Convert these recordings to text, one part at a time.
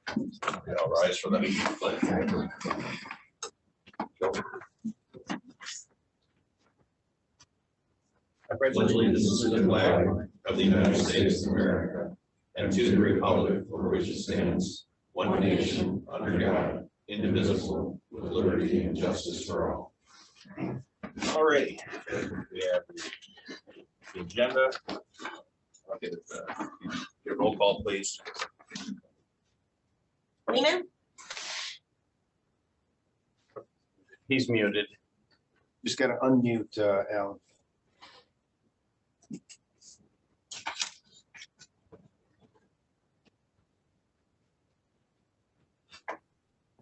I'll rise for the pledge. I pledge allegiance to the flag of the United States of America and to the republic for which it stands, one nation, under God, indivisible, with liberty and justice for all. All right, we have the agenda. I'll get a roll call, please. Lehman? He's muted. Just got to unmute Alan.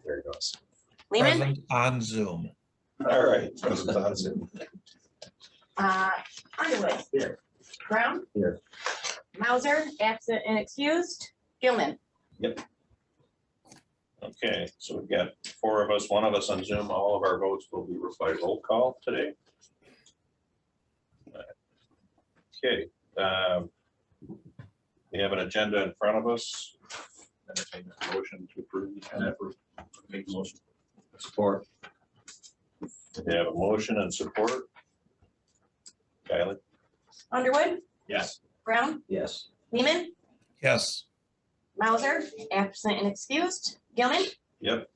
There he goes. Lehman? Present on Zoom. All right, present on Zoom. Underwood? Here. Brown? Here. Mauser, absent and excused. Gilman? Okay, so we've got 4 of us, 1 of us on Zoom. All of our votes will be by roll call today. Okay, we have an agenda in front of us. Entertain a motion to approve the agenda. Make motion. Support. We have a motion and support. Kylie? Underwood? Yes. Brown? Yes. Lehman? Yes, Mauser, absent and excused. Gilman? Yep.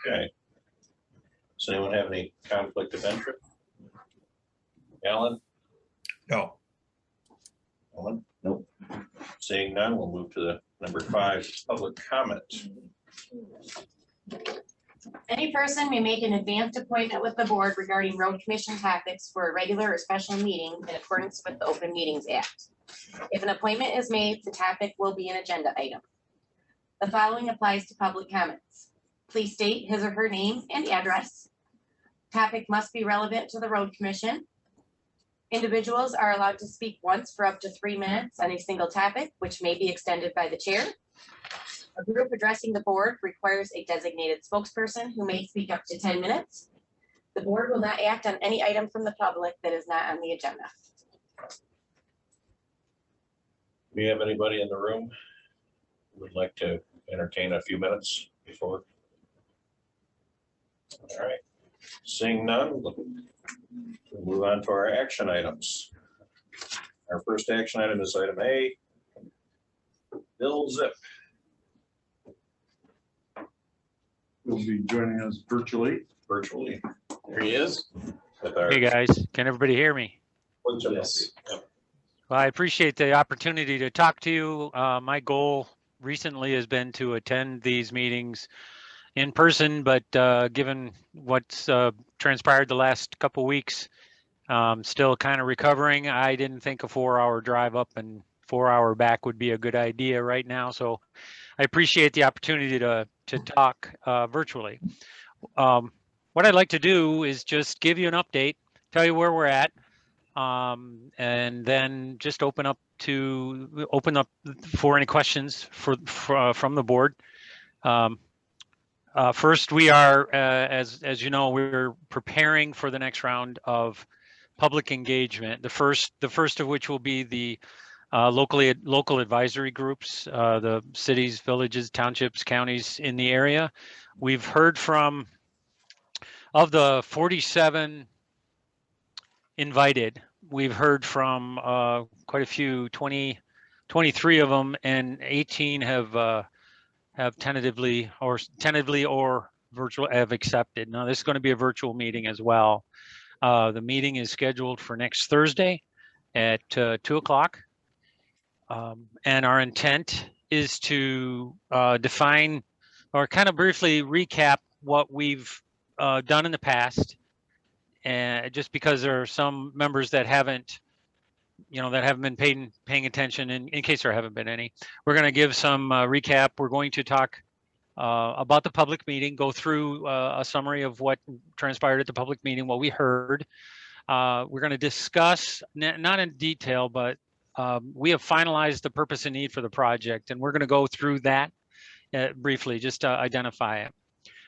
Okay. Does anyone have any conflict of interest? Alan? no, Alan? Nope. Seeing none, we'll move to the number 5, public comment. Any person may make an advanced appointment with the board regarding road commission topics for a regular or special meeting in accordance with the Open Meetings Act. If an appointment is made, the topic will be an agenda item. The following applies to public comments. Please state his or her name and address. Topic must be relevant to the road commission. Individuals are allowed to speak once for up to 3 minutes on a single topic, which may be extended by the chair. A group addressing the board requires a designated spokesperson who may speak up to 10 minutes. The board will not act on any item from the public that is not on the agenda. Do we have anybody in the room who would like to entertain a few minutes before? All right, seeing none, we'll move on to our action items. Our first action item is item A, Bill Zip. Will be joining us virtually. There he is. Hey guys, can everybody hear me? Yes. Well, I appreciate the opportunity to talk to you. My goal recently has been to attend these meetings in person, but given what's transpired the last couple weeks, still kind of recovering. I didn't think a 4-hour drive up and 4-hour back would be a good idea right now. So I appreciate the opportunity to talk virtually. What I'd like to do is just give you an update, tell you where we're at, and then just open up for any questions from the board. First, we are, as you know, we're preparing for the next round of public engagement. The first of which will be the local advisory groups, the cities, villages, townships, counties in the area. We've heard from, of the 47 invited, we've heard from quite a few, 23 of them, and 18 have tentatively or virtual have accepted. Now this is going to be a virtual meeting as well. The meeting is scheduled for next Thursday at 2 o'clock. And our intent is to define or kind of briefly recap what we've done in the past. And just because there are some members that haven't been paying attention, in case there haven't been any, we're going to give some recap. We're going to talk about the public meeting, go through a summary of what transpired at the public meeting, what we heard. We're going to discuss, not in detail, but we have finalized the purpose and need for the project, and we're going to go through that briefly, just to identify it.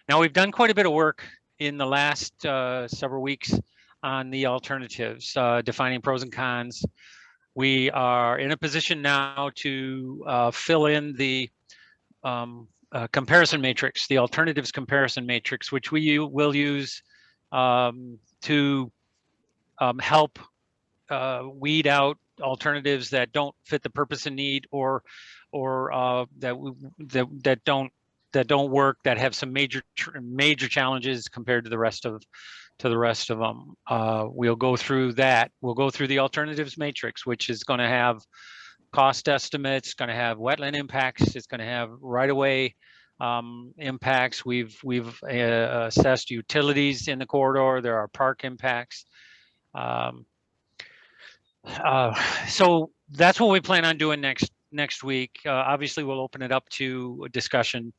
Now, we've done quite a bit of work in the last several weeks on the alternatives, defining pros and cons, We are in a position now to fill in the comparison matrix, the alternatives comparison matrix, which we will use to help weed out alternatives that don't fit the purpose and need, or that don't work, that have some major challenges compared to the rest of them. We'll go through that. We'll go through the alternatives matrix, which is going to have cost estimates, going to have wetland impacts, it's going to have right-of-way impacts. We've assessed utilities in the corridor. There are park impacts. So that's what we plan on doing next week. Obviously, we'll open it up to a discussion,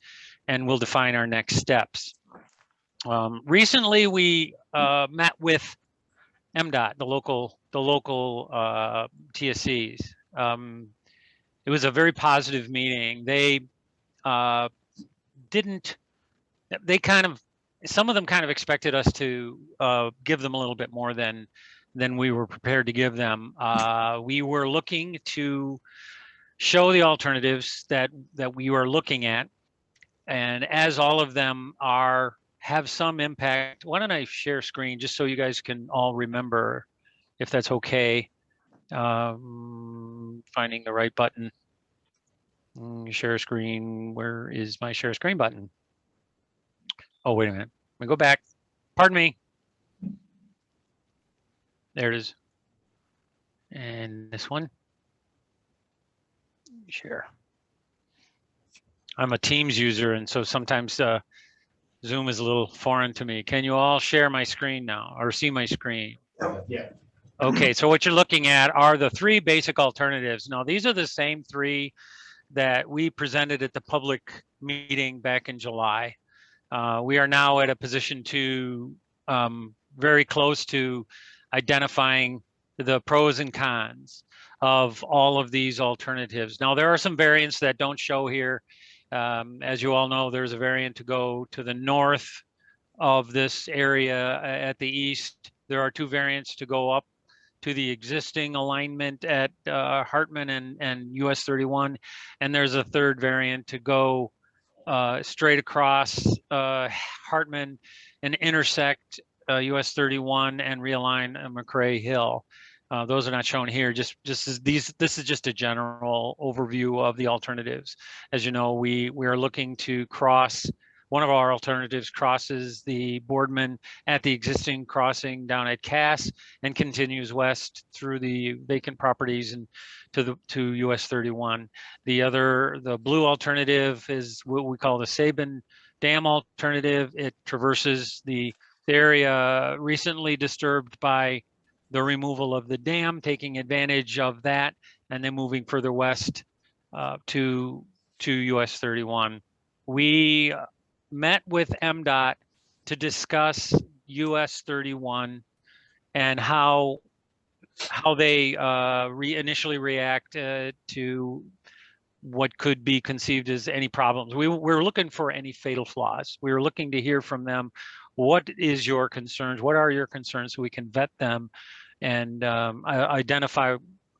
and we'll define our next steps. Recently, we met with MDOT, the local TSCs. It was a very positive meeting. They some of them kind of expected us to give them a little bit more than we were prepared to give them. We were looking to show the alternatives that we were looking at, and as all of them have some impact. Why don't I share screen just so you guys can all remember, if that's okay. Finding the right button. Share screen. Where is my share screen button? Oh, wait a minute. Let me go back. Pardon me. There it is. And this one. Share. I'm a Teams user, and so sometimes Zoom is a little foreign to me. Can you all share my screen now, or see my screen? Yeah. Okay, so what you're looking at are the three basic alternatives. Now, these are the same three that we presented at the public meeting back in July. We are now at a position to very close to identifying the pros and cons of all of these alternatives. Now, there are some variants that don't show here. As you all know, there's a variant to go to the north of this area at the east. There are two variants to go up to the existing alignment at Hartman and US 31. And there's a third variant to go straight across Hartman and intersect US 31 and realign McRae Hill. Those are not shown here. This is just a general overview of the alternatives. As you know, we are looking to cross. One of our alternatives crosses the Boardman at the existing crossing down at Cass and continues west through the vacant properties and to US 31. The blue alternative is what we call the Sabin Dam alternative. It traverses the area recently disturbed by the removal of the dam, taking advantage of that, and then moving further west to US 31. We met with MDOT to discuss US 31 and how they initially react to what could be conceived as any problems. We're looking for any fatal flaws. We were looking to hear from them. What is your concerns? What are your concerns so we can vet them and identify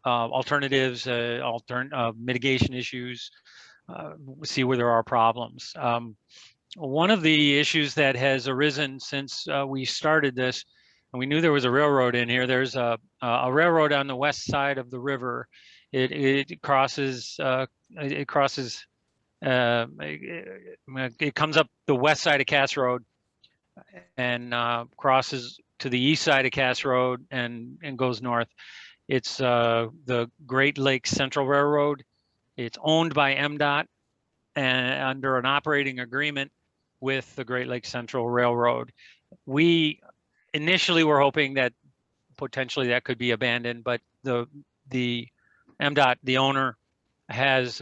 alternatives, mitigation issues, see where there are problems. One of the issues that has arisen since we started this, and we knew there was a railroad in here. There's a railroad on the west side of the river. It crosses. It comes up the west side of Cass Road and crosses to the east side of Cass Road and goes north. It's the Great Lakes Central Railroad. It's owned by MDOT and under an operating agreement with the Great Lakes Central Railroad. We initially were hoping that potentially that could be abandoned, but the MDOT, the owner, has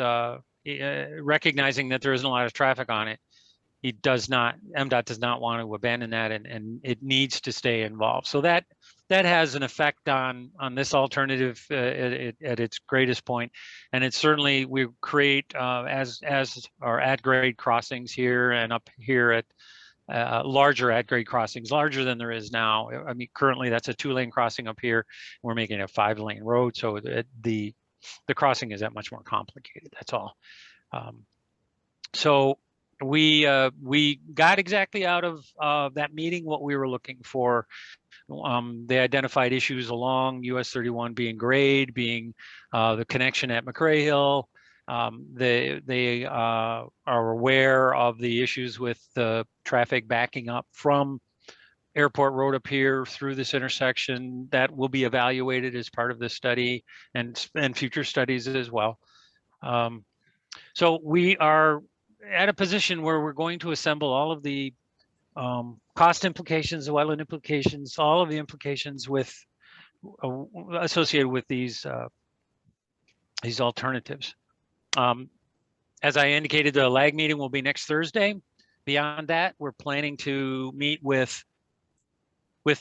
recognizing that there isn't a lot of traffic on it. MDOT does not want to abandon that, and it needs to stay involved. So that has an effect on this alternative at its greatest point. And it's certainly, we create as our at grade crossings here and up here at larger at-grade crossings, larger than there is now. I mean, currently that's a 2-lane crossing up here. We're making a 5-lane road, so the crossing is that much more complicated. That's all. So we got exactly out of that meeting what we were looking for. They identified issues along US 31 being grade, being the connection at McRae Hill. They are aware of the issues with the traffic backing up from Airport Road up here through this intersection. That will be evaluated as part of this study and future studies as well. So we are at a position where we're going to assemble all of the cost implications, wetland implications, all of the implications with associated with these alternatives. As I indicated, the lag meeting will be next Thursday. Beyond that, we're planning to meet with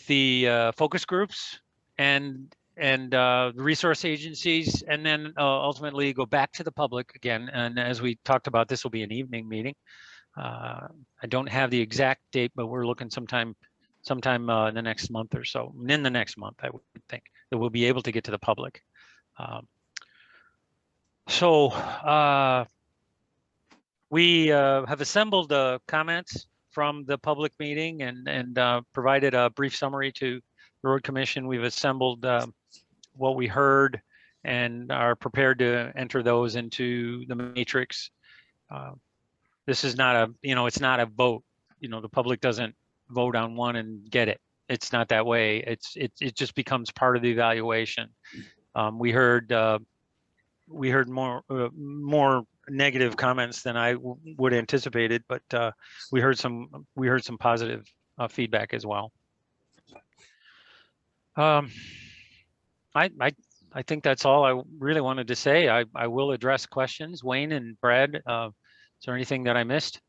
the focus groups and the resource agencies, and then ultimately go back to the public again. And as we talked about, this will be an evening meeting. I don't have the exact date, but we're looking sometime in the next month or so. In the next month, I would think that we'll be able to get to the public. We have assembled comments from the public meeting and provided a brief summary to the Road Commission. We've assembled what we heard and are prepared to enter those into the matrix. This is not a, it's not a vote. The public doesn't vote on one and get it. It's not that way. It just becomes part of the evaluation. We heard more negative comments than I would anticipated, but we heard some positive feedback as well. I think that's all I really wanted to say. I will address questions. Wayne and Brad, is there anything that I missed?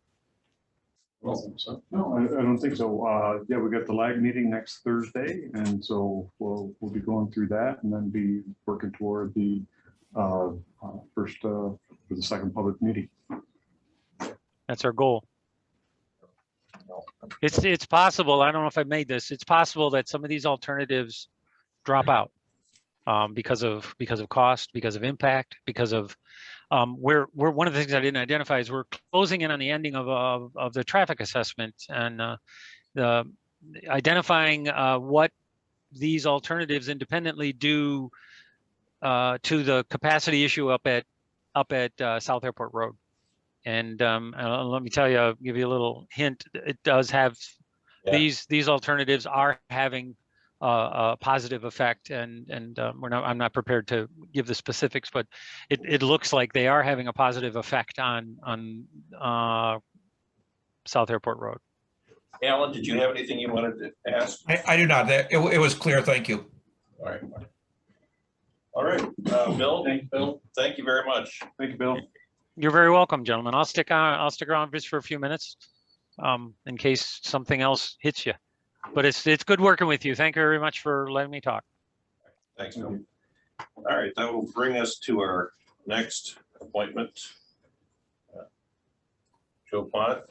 No, I don't think so. Yeah, we got the lag meeting next Thursday, and so we'll be going through that and then be working toward the first for the second public meeting. That's our goal. It's possible. I don't know if I made this. It's possible that some of these alternatives drop out because of cost, because of impact, because of we're one of the things I didn't identify is we're closing in on the ending of the traffic assessment and the identifying what these alternatives independently do to the capacity issue up at South Airport Road. And let me tell you, I'll give you a little hint. It does have these alternatives are having a positive effect, and I'm not prepared to give the specifics, but it looks like they are having a positive effect on South Airport Road. Alan, did you have anything you wanted to ask? I do not. It was clear. Thank you. All right. All right, Bill, thank you very much. Thank you, Bill. You're very welcome, gentlemen. I'll stick around just for a few minutes in case something else hits you. But it's good working with you. Thank you very much for letting me talk. Thanks, Bill. All right, that will bring us to our next appointment. Joe Plott.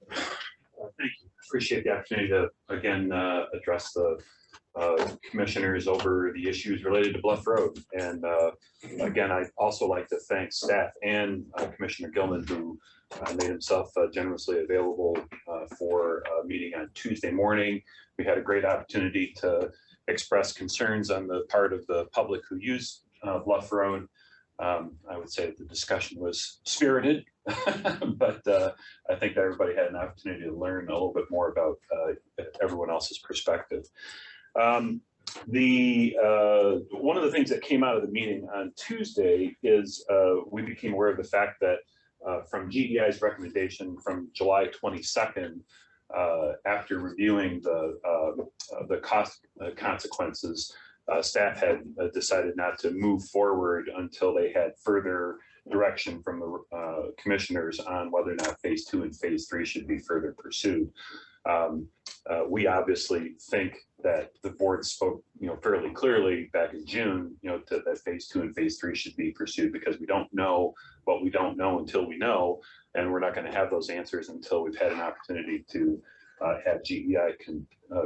Thank you. Appreciate the opportunity to again address the commissioners over the issues related to Bluff Road. And again, I'd also like to thank staff and Commissioner Gilman, who made himself generously available for a meeting on Tuesday morning. We had a great opportunity to express concerns on the part of the public who use Bluff Road. I would say that the discussion was spirited, but I think that everybody had an opportunity to learn a little bit more about everyone else's perspective. One of the things that came out of the meeting on Tuesday is we became aware of the fact that from GEI's recommendation from July 22nd, after reviewing the cost consequences, staff had decided not to move forward until they had further direction from the commissioners on whether or not phase 2 and phase 3 should be further pursued. We obviously think that the board spoke, fairly clearly back in June, that phase 2 and phase 3 should be pursued, because we don't know what we don't know until we know, and we're not going to have those answers until we've had an opportunity to have GEI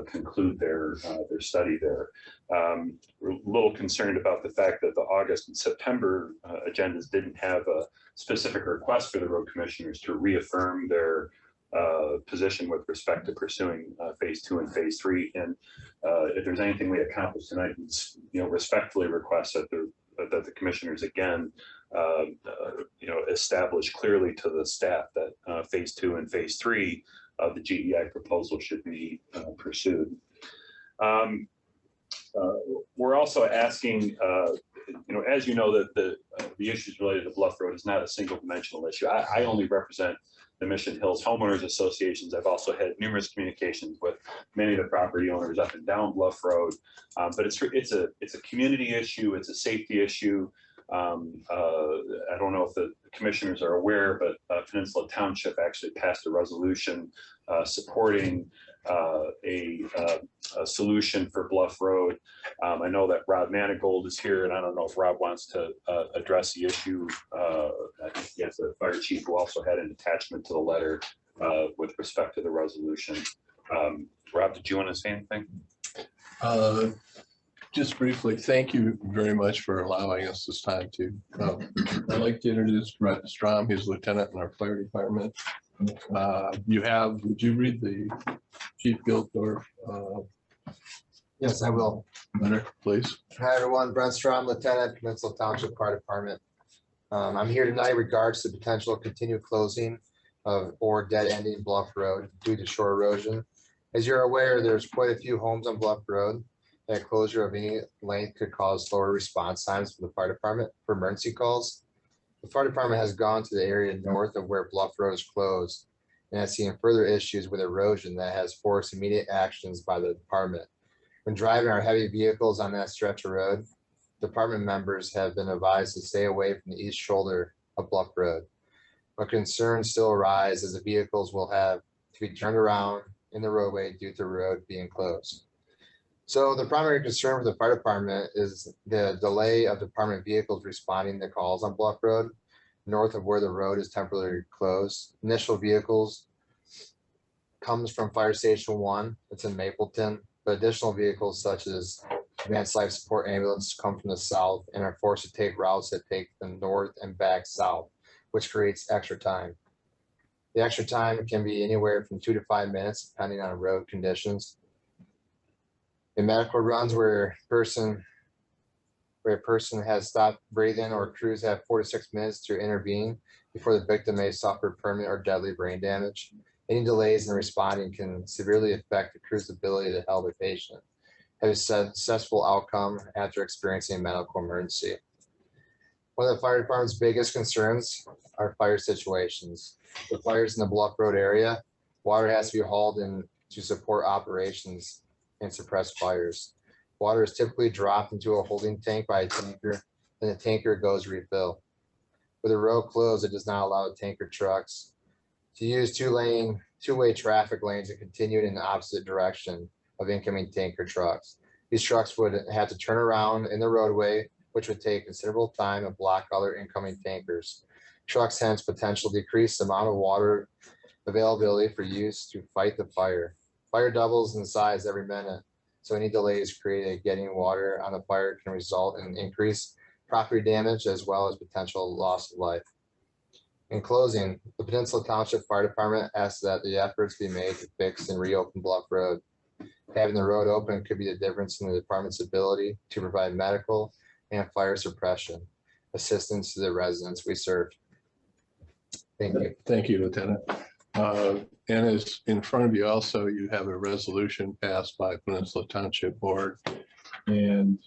conclude their study there. We're a little concerned about the fact that the August and September agendas didn't have a specific request for the road commissioners to reaffirm their position with respect to pursuing phase 2 and phase 3. And if there's anything we accomplished tonight, it's, respectfully request that the commissioners again, establish clearly to the staff that phase 2 and phase 3 of the GEI proposal should be pursued. We're also asking, as you know, that the issues related to Bluff Road is not a single dimensional issue. I only represent the Mission Hills Homeowners Associations. I've also had numerous communications with many of the property owners up and down Bluff Road, but it's a community issue. It's a safety issue. I don't know if the commissioners are aware, but Peninsula Township actually passed a resolution supporting a solution for Bluff Road. I know that Rob Manigold is here, and I don't know if Rob wants to address the issue. I think yes, the fire chief who also had an attachment to the letter with respect to the resolution. Rob, did you want to say anything? Just briefly, thank you very much for allowing us this time to. I'd like to introduce Brett Strom. He's lieutenant in our fire department. Would you read the Chief Giltdorf? Yes, I will. Letter, please. Hi, everyone. Brent Strom, Lieutenant, Peninsula Township Fire Department. I'm here tonight in regards to potential continued closing of or dead ending Bluff Road due to shore erosion. As you're aware, there's quite a few homes on Bluff Road. That closure of any length could cause slower response times for the fire department for emergency calls. The fire department has gone to the area north of where Bluff Road is closed and has seen further issues with erosion that has forced immediate actions by the department. When driving our heavy vehicles on that stretch of road, department members have been advised to stay away from the east shoulder of Bluff Road. But concerns still arise as the vehicles will have to be turned around in the roadway due to the road being closed. So the primary concern for the fire department is the delay of department vehicles responding to calls on Bluff Road, north of where the road is temporarily closed. Initial vehicles comes from Fire Station 1, it's in Mapleton, but additional vehicles such as Advanced Life Support Ambulance come from the south and are forced to take routes that take them north and back south, which creates extra time. The extra time can be anywhere from 2 to 5 minutes, depending on road conditions. In medical runs where a person has stopped breathing or crews have 4 to 6 minutes to intervene before the victim may suffer permanent or deadly brain damage. Any delays in responding can severely affect the crew's ability to help a patient have a successful outcome after experiencing a medical emergency. One of the fire department's biggest concerns are fire situations. The fires in the Bluff Road area, water has to be hauled in to support operations and suppress fires. Water is typically dropped into a holding tank by a tanker, and the tanker goes refill. With the road closed, it does not allow tanker trucks to use two-way traffic lanes and continue in the opposite direction of incoming tanker trucks. These trucks would have to turn around in the roadway, which would take considerable time and block other incoming tankers. Trucks hence potentially decrease the amount of water availability for use to fight the fire. Fire doubles in size every minute, so any delays created getting water on the fire can result in increased property damage as well as potential loss of life. In closing, the Peninsula Township Fire Department asks that the efforts be made to fix and reopen Bluff Road. Having the road open could be the difference in the department's ability to provide medical and fire suppression assistance to the residents we serve. Thank you. Thank you, Lieutenant. And as in front of you also, you have a resolution passed by Peninsula Township Board. And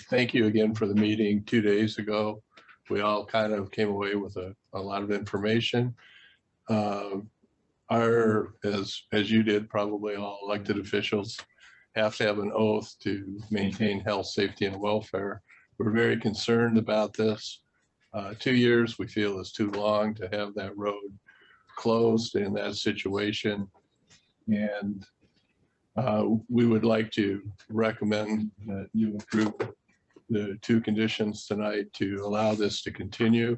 thank you again for the meeting 2 days ago. We all kind of came away with a lot of information. As you did, probably all elected officials have to have an oath to maintain health, safety, and welfare. We're very concerned about this. 2 years we feel is too long to have that road closed in that situation. And we would like to recommend that you approve the 2 conditions tonight to allow this to continue.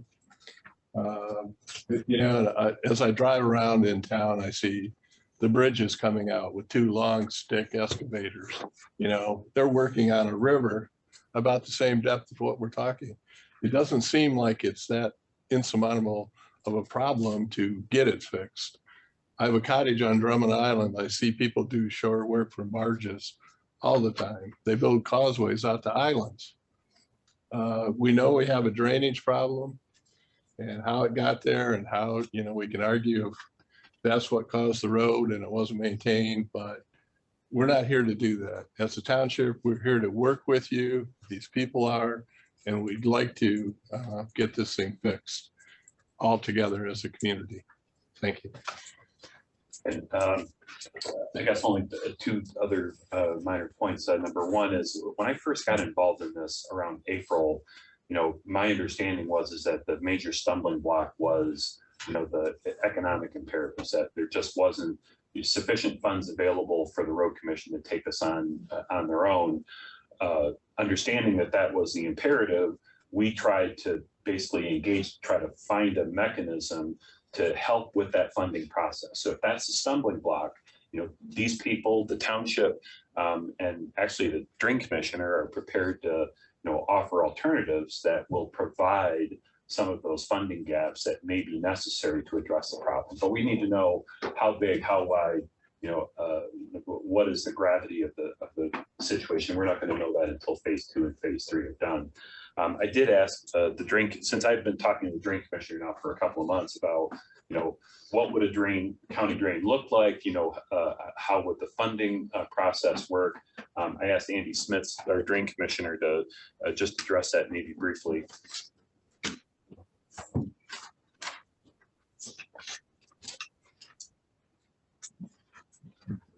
As I drive around in town, I see the bridges coming out with 2 long stick excavators. They're working on a river about the same depth of what we're talking. It doesn't seem like it's that insurmountable of a problem to get it fixed. I have a cottage on Drummond Island. I see people do shore work from barges all the time. They build causeways out to islands. We know we have a drainage problem, and how it got there and how, we can argue if that's what caused the road and it wasn't maintained, but we're not here to do that. As a township, we're here to work with you. These people are, and we'd like to get this thing fixed all together as a community. Thank you. And I guess only 2 other minor points. Number one is when I first got involved in this around April, my understanding is that the major stumbling block was, the economic imperatives, that there just wasn't sufficient funds available for the road commission to take us on their own. Understanding that was the imperative, we tried to basically engage, try to find a mechanism to help with that funding process. So if that's a stumbling block, these people, the township, and actually the drain commissioner are prepared to, offer alternatives that will provide some of those funding gaps that may be necessary to address the problem. But we need to know how big, how wide, what is the gravity of the situation. We're not going to know that until phase 2 and phase 3 are done. I did ask since I've been talking to the drain commissioner now for a couple of months about, what would a county drain look like? How would the funding process work? I asked Andy Smith, our drain commissioner, to just address that maybe briefly.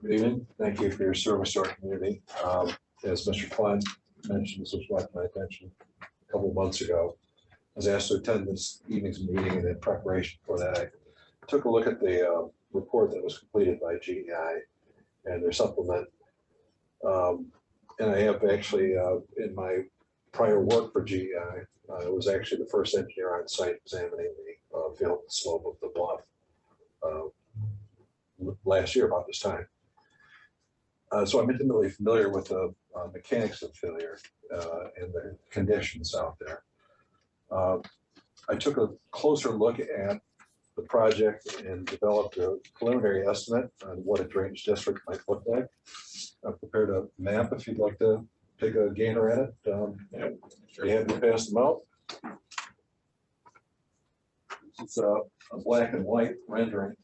Good evening. Thank you for your service to our community. As Mr. Klein mentioned, this was brought to my attention a couple of months ago. I was asked to attend this evening's meeting, and in preparation for that, I took a look at the report that was completed by GEI and their supplement. And I have actually, in my prior work for GEI, I was actually the first engineer on site examining the field slope of the bluff last year about this time. So I'm intimately familiar with the mechanics of failure and the conditions out there. I took a closer look at the project and developed a preliminary estimate on what a drainage district might look like. I've prepared a map if you'd like to take a gander at it. You have to pass them out. It's a black and white rendering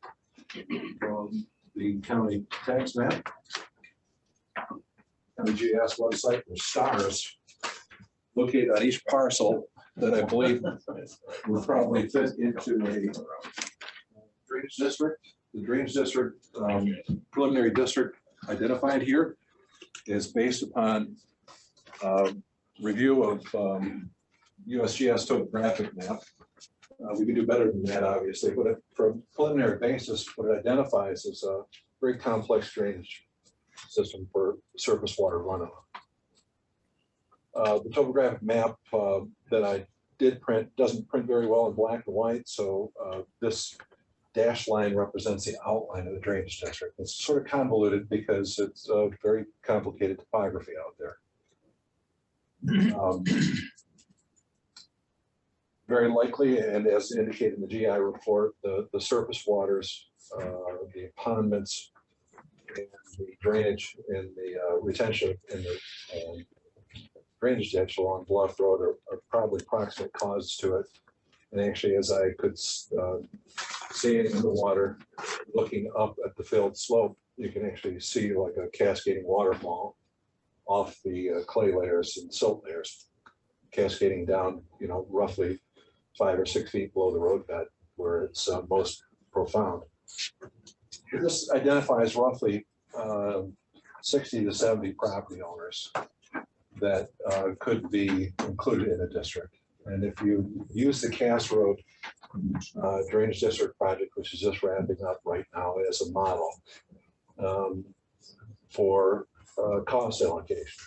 from the county tax map. County GS website. There's stars located on each parcel that I believe will probably fit into a drainage district. The drainage district, preliminary district identified here is based upon review of USGS topographic map. We can do better than that, obviously, but from a preliminary basis, what it identifies is a very complex drainage system for surface water runoff. The topographic map that I did print doesn't print very well in black and white, so this dashed line represents the outline of the drainage district. It's sort of convoluted because it's a very complicated topography out there. Very likely, and as indicated in the GI report, the surface waters, the pondments, and the drainage and the retention in the drainage ditch along Bluff Road are probably proximate causes to it. And actually, as I could see in the water, looking up at the field slope, you can actually see like a cascading waterfall off the clay layers and silt layers, cascading down, roughly 5 or 6 feet below the roadbed where it's most profound. This identifies roughly 60 to 70 property owners that could be included in a district. And if you use the Cass Road Drainage District project, which is just ramping up right now as a model, for cost allocation.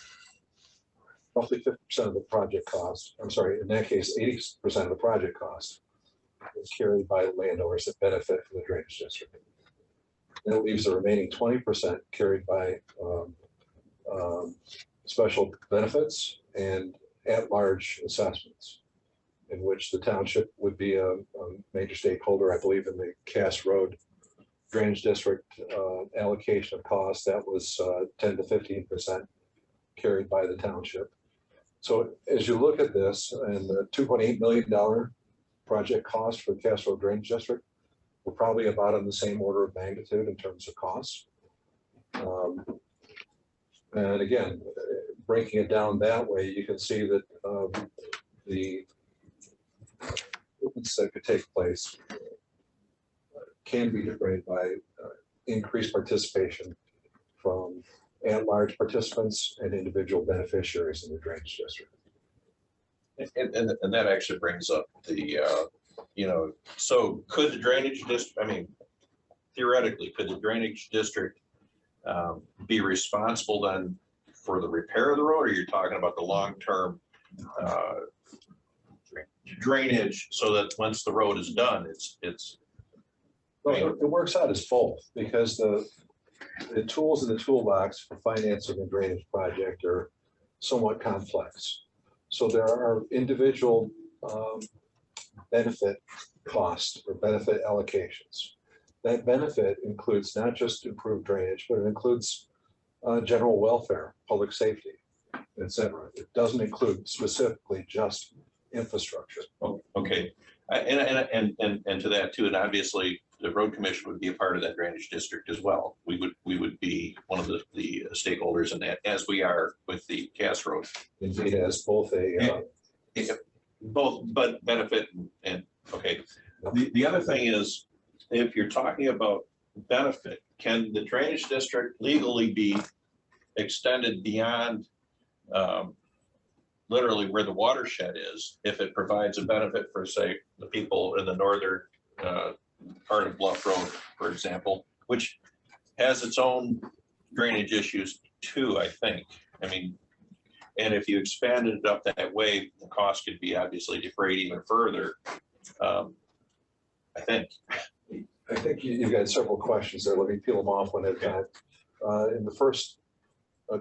Roughly 50% of the project cost, I'm sorry, in that case, 80% of the project cost is carried by landowners that benefit from the drainage district. And it leaves the remaining 20% carried by special benefits and at-large assessments, in which the township would be a major stakeholder, I believe, in the Cass Road Drainage District allocation of costs. That was 10 to 15% carried by the township. So as you look at this and the $2.8 million project cost for the Cass Road Drainage District, we're probably about in the same order of magnitude in terms of costs. And again, breaking it down that way, you can see that the movements that could take place can be delayed by increased participation from at-large participants and individual beneficiaries in the drainage district. And that actually brings up the, so could the drainage district, I mean, theoretically, could the drainage district be responsible then for the repair of the road, or you're talking about the long-term drainage so that once the road is done, it's Well, it works out as both, because the tools in the toolbox for financing a drainage project are somewhat complex. So there are individual benefit costs or benefit allocations. That benefit includes not just improved drainage, but it includes general welfare, public safety, etc. It doesn't include specifically just infrastructure. Oh, okay. And to that too, and obviously the road commission would be a part of that drainage district as well. We would be one of the stakeholders in that, as we are with the Cass Road. Indeed, as both a both, but benefit and okay. The other thing is, if you're talking about benefit, can the drainage district legally be extended beyond literally where the watershed is, if it provides a benefit for, say, the people in the northern part of Bluff Road, for example, which has its own drainage issues too, I think. I mean, and if you expanded it up that way, the cost could be obviously defrayed even further. I think you've got several questions there. Let me peel them off one at a time. And the first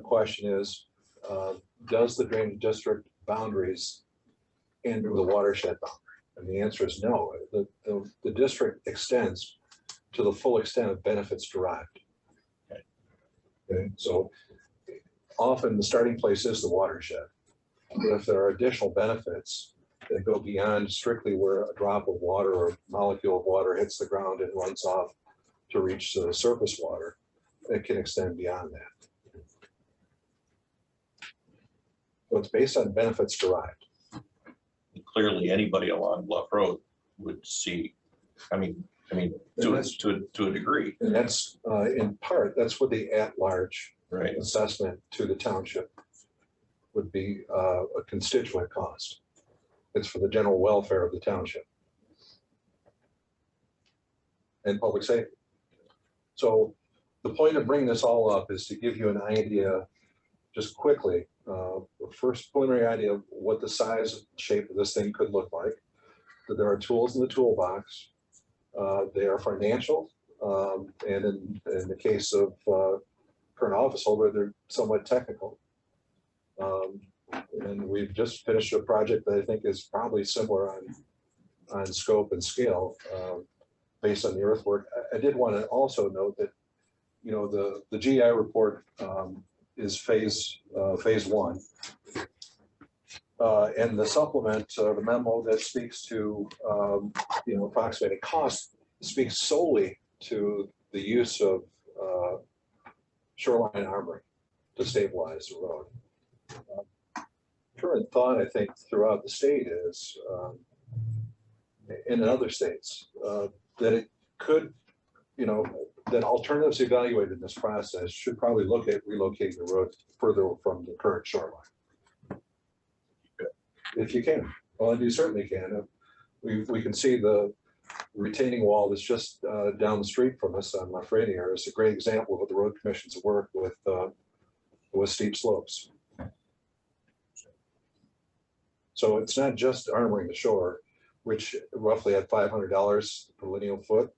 question is, does the drainage district boundaries end with a watershed boundary? And the answer is no. The district extends to the full extent of benefits derived. Okay. So often the starting place is the watershed. But if there are additional benefits that go beyond strictly where a drop of water or a molecule of water hits the ground and runs off to reach the surface water, it can extend beyond that. So it's based on benefits derived. Clearly, anybody along Bluff Road would see. I mean, to a degree. And that's in part, that's what the at-large right assessment to the township would be a constituent cost. It's for the general welfare of the township and public safety. So the point of bringing this all up is to give you an idea, just quickly, the first preliminary idea of what the size and shape of this thing could look like, that there are tools in the toolbox. They are financial, and in the case of current office holder, they're somewhat technical. And we've just finished a project that I think is probably similar on scope and scale based on the earthwork. I did want to also note that, the GI report is phase one. And the supplement, the memo that speaks to, approximated cost speaks solely to the use of shoreline armoring to stabilize the road. Current thought, I think, throughout the state is, and in other states, that it could, that alternatives evaluated in this process should probably look at relocating the road further from the current shoreline. If you can, well, and you certainly can. We can see the retaining wall that's just down the street from us on Lafreniere is a great example of what the road commission's work with steep slopes. So it's not just armoring the shore, which roughly at $500 per lineal foot.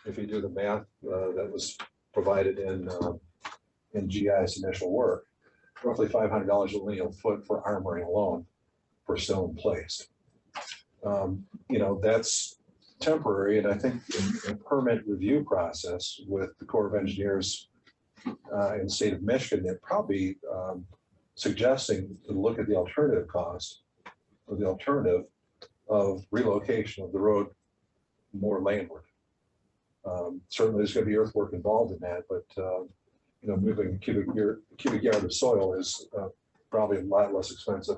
If you do the math that was provided in GI's initial work, roughly $500 a lineal foot for armoring alone for stone placed. You know, that's temporary, and I think in a permit review process with the Corps of Engineers in the state of Michigan, they're probably suggesting to look at the alternative cost or the alternative of relocation of the road more landward. Certainly there's going to be earthwork involved in that, but you know, moving a cubic yard of soil is probably a lot less expensive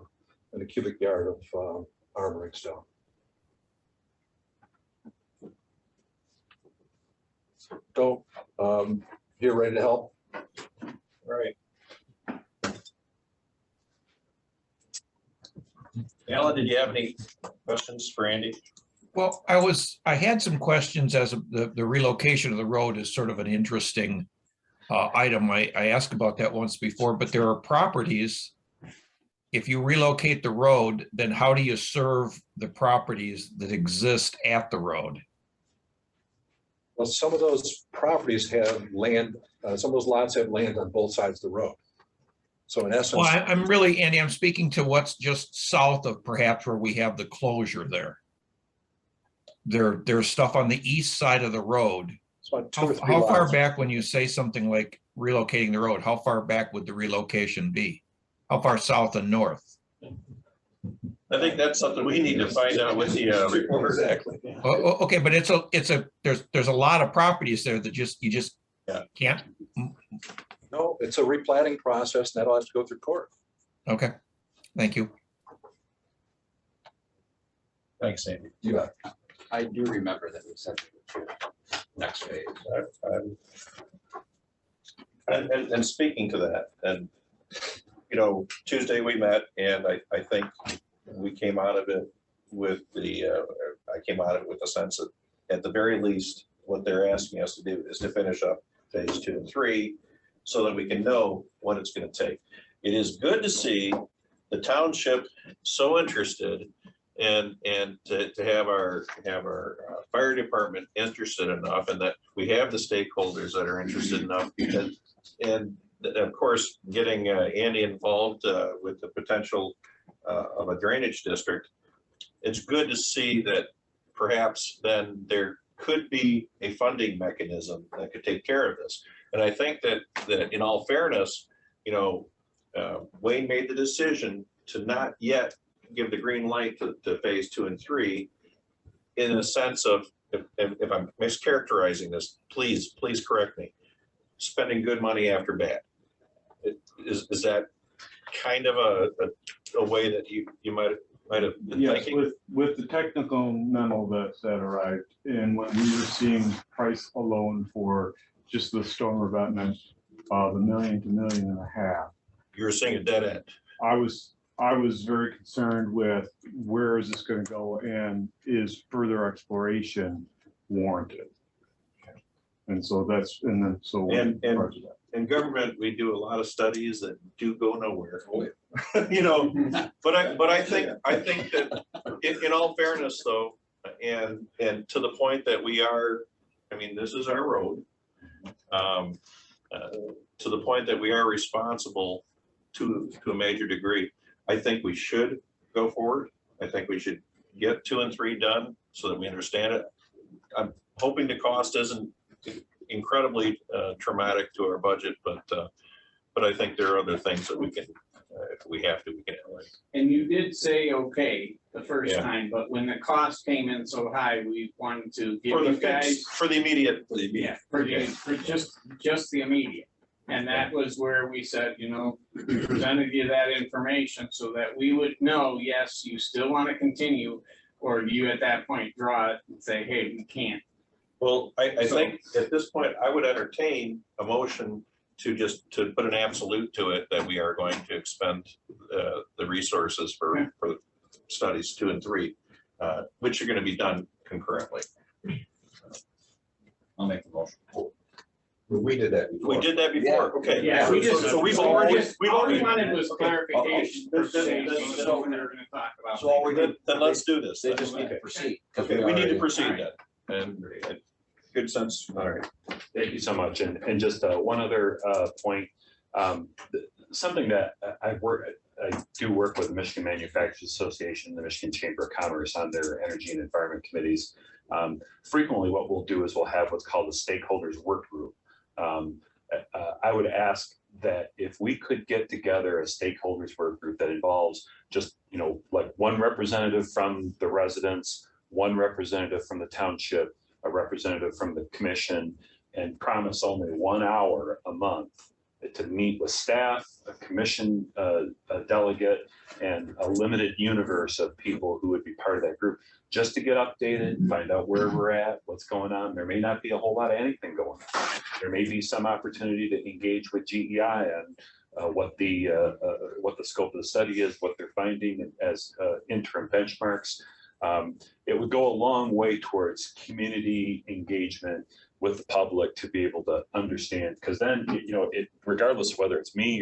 than a cubic yard of armoring stone. So you're ready to help? All right. Alan, did you have any questions for Andy? Well, I had some questions as the relocation of the road is sort of an interesting item. I asked about that once before, but there are properties. If you relocate the road, then how do you serve the properties that exist at the road? Well, some of those properties have land, some of those lots have land on both sides of the road. So in essence. Well, I'm really, Andy, I'm speaking to what's just south of perhaps where we have the closure there. There's stuff on the east side of the road. How far back, when you say something like relocating the road, how far back would the relocation be? How far south and north? I think that's something we need to find out with the report. Exactly. Okay, but there's a lot of properties there that you just can't. No, it's a replatting process, and that'll have to go through court. Okay, thank you. Thanks, Andy. You bet. I do remember that we said next phase. And speaking to that, and you know, Tuesday we met, and I think we came out of it with I came out of it with the sense that at the very least, what they're asking us to do is to finish up phase 2 and 3 so that we can know what it's going to take. It is good to see the township so interested and to have our fire department interested enough, and that we have the stakeholders that are interested enough, and of course getting Andy involved with the potential of a drainage district. It's good to see that perhaps then there could be a funding mechanism that could take care of this. And I think that in all fairness, you know, Wayne made the decision to not yet give the green light to phase 2 and 3 in a sense of, if I'm mischaracterizing this, please correct me, spending good money after bad. Is that kind of a way that you might have been thinking? Yes, with the technical memo that arrived, and when we were seeing price alone for just the storm revetment, the $1 million to $1.5 million. You were seeing a dead end. I was very concerned with where is this going to go, and is further exploration warranted? And so that's, and then so in government, we do a lot of studies that do go nowhere. You know, but I think that in all fairness though, and to the point that we are, I mean, this is our road, to the point that we are responsible to a major degree. I think we should go forward. I think we should get 2 and 3 done so that we understand it. I'm hoping the cost isn't incredibly traumatic to our budget, but I think there are other things that we can, if we have to, we can avoid. And you did say okay the first time, but when the cost came in so high, we wanted to give you guys for the immediate. For just the immediate. And that was where we said, you know, we presented you that information so that we would know, yes, you still want to continue, or you at that point draw it and say, hey, we can't. Well, I think at this point, I would entertain a motion to put an absolute to it that we are going to expend the resources for studies 2 and 3, which are going to be done concurrently. I'll make the motion. We did that before. We did that before, okay. Yeah, we just. So we've all already, we wanted was clarification. Okay. per se, so we're gonna talk about. So all we did, then let's do this. They just need to proceed. Okay, we need to proceed then, and good sense. All right, thank you so much. And just one other point, something that I do work with the Michigan Manufacturers Association, the Michigan Chamber of Commerce on their energy and environment committees. Frequently, what we'll do is we'll have what's called a stakeholders work group. I would ask that if we could get together a stakeholders work group that involves just, like one representative from the residents, one representative from the township, a representative from the commission, and promise only 1 hour a month to meet with staff, a commission, a delegate, and a limited universe of people who would be part of that group, just to get updated, find out where we're at, what's going on. There may not be a whole lot of anything going on. There may be some opportunity to engage with GEI and what the scope of the study is, what they're finding as interim benchmarks. It would go a long way towards community engagement with the public to be able to understand, because then, regardless of whether it's me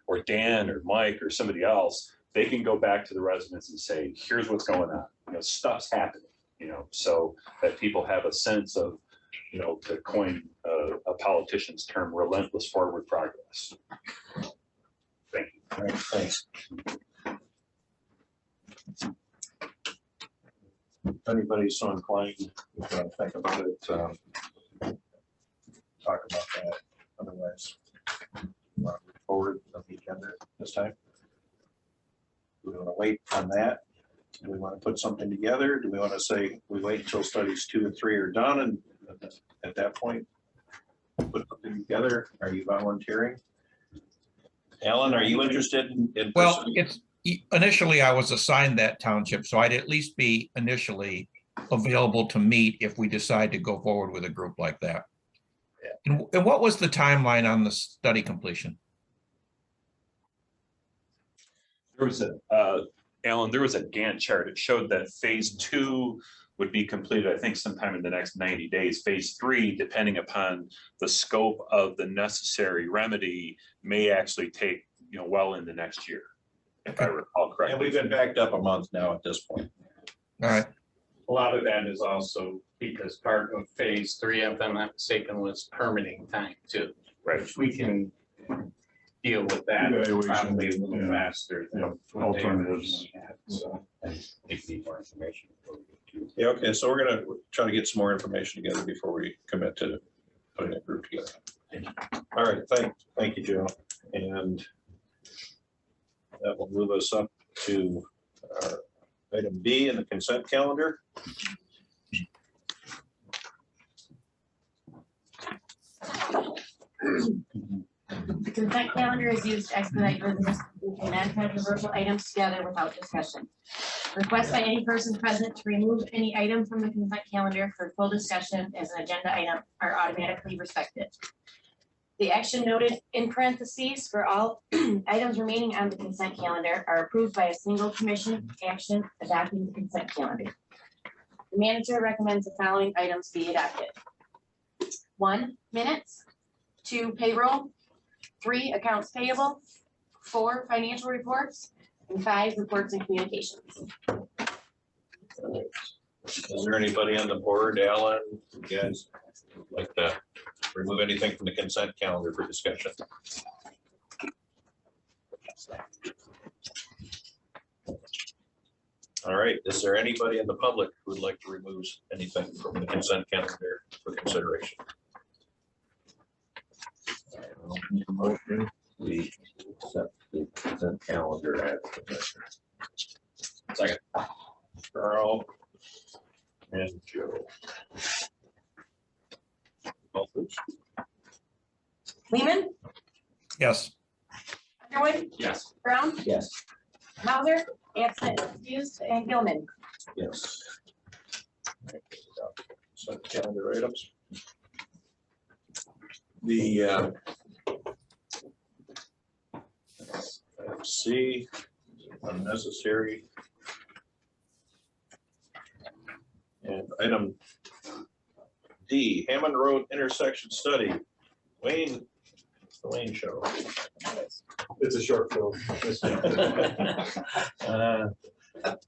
or Dan or Mike or somebody else, they can go back to the residents and say, here's what's going on, stuff's happening, so that people have a sense of, to coin a politician's term, relentless forward progress. Thank you. All right, thanks. If anybody's so inclined to think about it, talk about that. Otherwise, move forward on the agenda this time. Do we want to wait on that? Do we want to put something together? Do we want to say we wait until studies 2 and 3 are done, and at that point put something together? Are you volunteering? Alan, are you interested in? Well, initially I was assigned that township, so I'd at least be initially available to meet if we decide to go forward with a group like that. Yeah. And what was the timeline on the study completion? There was Alan, there was a Gantt chart. It showed that phase 2 would be completed, I think, sometime in the next 90 days. Phase 3, depending upon the scope of the necessary remedy, may actually take, well into next year, if I recall correctly. And we've been backed up a month now at this point. All right. A lot of that is also because part of phase 3, if I'm not mistaken, was permitting time too. Right. Which we can deal with that Evaluation, probably a little yeah. faster than what they Alternatives. originally had, so. They need more information. Yeah, okay, so we're gonna try to get some more information together before we commit to putting a group together. All right, thank you, Joe. And that will move us up to item B in the consent calendar. The consent calendar is used to expedite business and non-controversial items together without discussion. Requests by any person present to remove any item from the consent calendar for full discussion as an agenda item are automatically respected. The action noted in parentheses for all items remaining on the consent calendar are approved by a single commission action adopting the consent calendar. The manager recommends the following items be adopted. 1, minutes. 2, payroll. 3, accounts payable. 4, financial reports. And 5, reports and communications. Is there anybody on the board, Alan, you guys like to remove anything from the consent calendar for discussion? All right, is there anybody in the public who would like to remove anything from the consent calendar for consideration? Motion, we accept the consent calendar as presented. Second. Carl and Joe. Call please. Lehman, Yes. Underwood, Yes. Brown, Yes. Mauser, absent, excused, and Gilman. Yes. So calendar items. The item C, unnecessary. D, Hammond Road intersection study. Wayne, it's the Wayne show. It's a short film.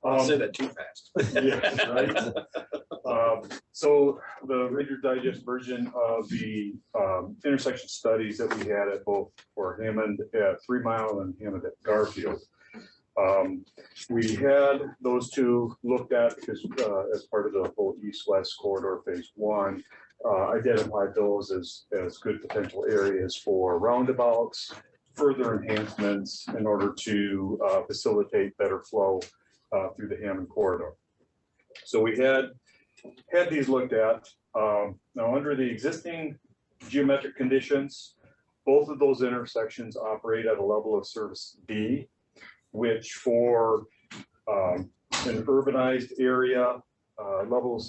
I'll say that too fast. Yeah, right. So the Reader's Digest version of the intersection studies that we had at both for Hammond at 3 Mile and Hammond at Garfield. We had those two looked at because as part of the whole east-west corridor phase 1, identified those as good potential areas for roundabouts, further enhancements in order to facilitate better flow through the Hammond corridor. So we had these looked at. Now under the existing geometric conditions, both of those intersections operate at a level of service D, which for an urbanized area, level of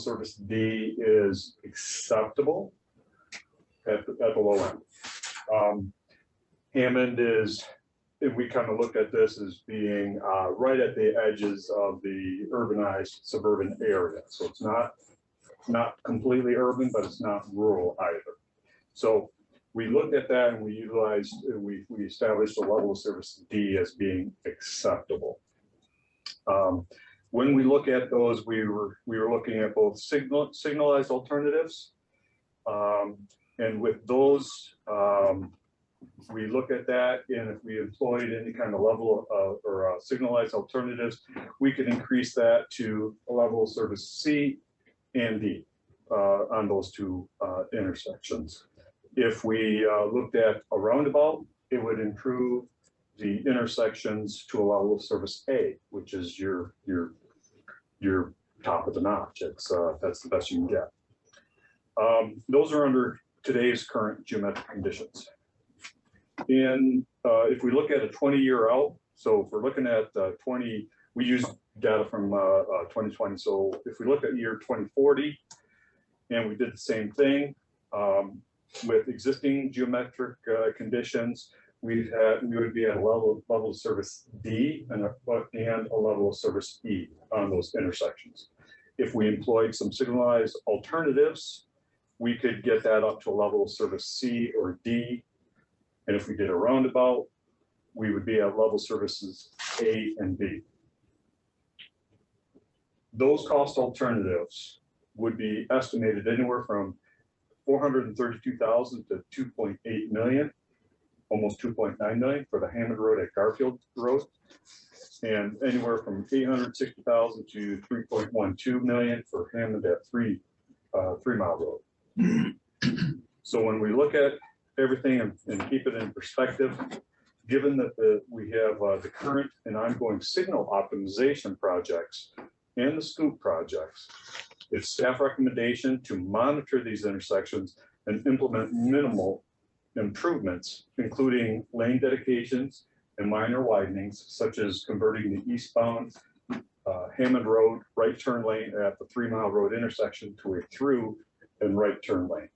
service D is acceptable at the low end. Hammond is, if we kind of looked at this as being right at the edges of the urbanized suburban area. So it's not completely urban, but it's not rural either. So we looked at that and we utilized, we established a level of service D as being acceptable. When we look at those, we were looking at both signalized alternatives. And with those, we look at that, and if we employed any kind of level of, or signalized alternatives, we could increase that to a level of service C and D on those two intersections. If we looked at a roundabout, it would improve the intersections to a level of service A, which is your top of the notch. It's that's the best you can get. Those are under today's current geometric conditions. And if we look at a 20-year out, so if we're looking at we use data from 2020. So if we look at year 2040, and we did the same thing with existing geometric conditions, we would be at a level of service D and a level of service E on those intersections. If we employed some signalized alternatives, we could get that up to a level of service C or D. And if we did a roundabout, we would be at level services A and B. Those cost alternatives would be estimated anywhere from $432,000 to $2.8 million, almost $2.9 million for the Hammond Road at Garfield Road, and anywhere from $860,000 to $3.12 million for Hammond at 3 Mile Road. So when we look at everything and keep it in perspective, given that we have the current and ongoing signal optimization projects and the scoop projects, it's staff recommendation to monitor these intersections and implement minimal improvements, including lane dedications and minor widenings, such as converting the eastbound Hammond Road right turn lane at the 3 Mile Road intersection to a through and right turn lane.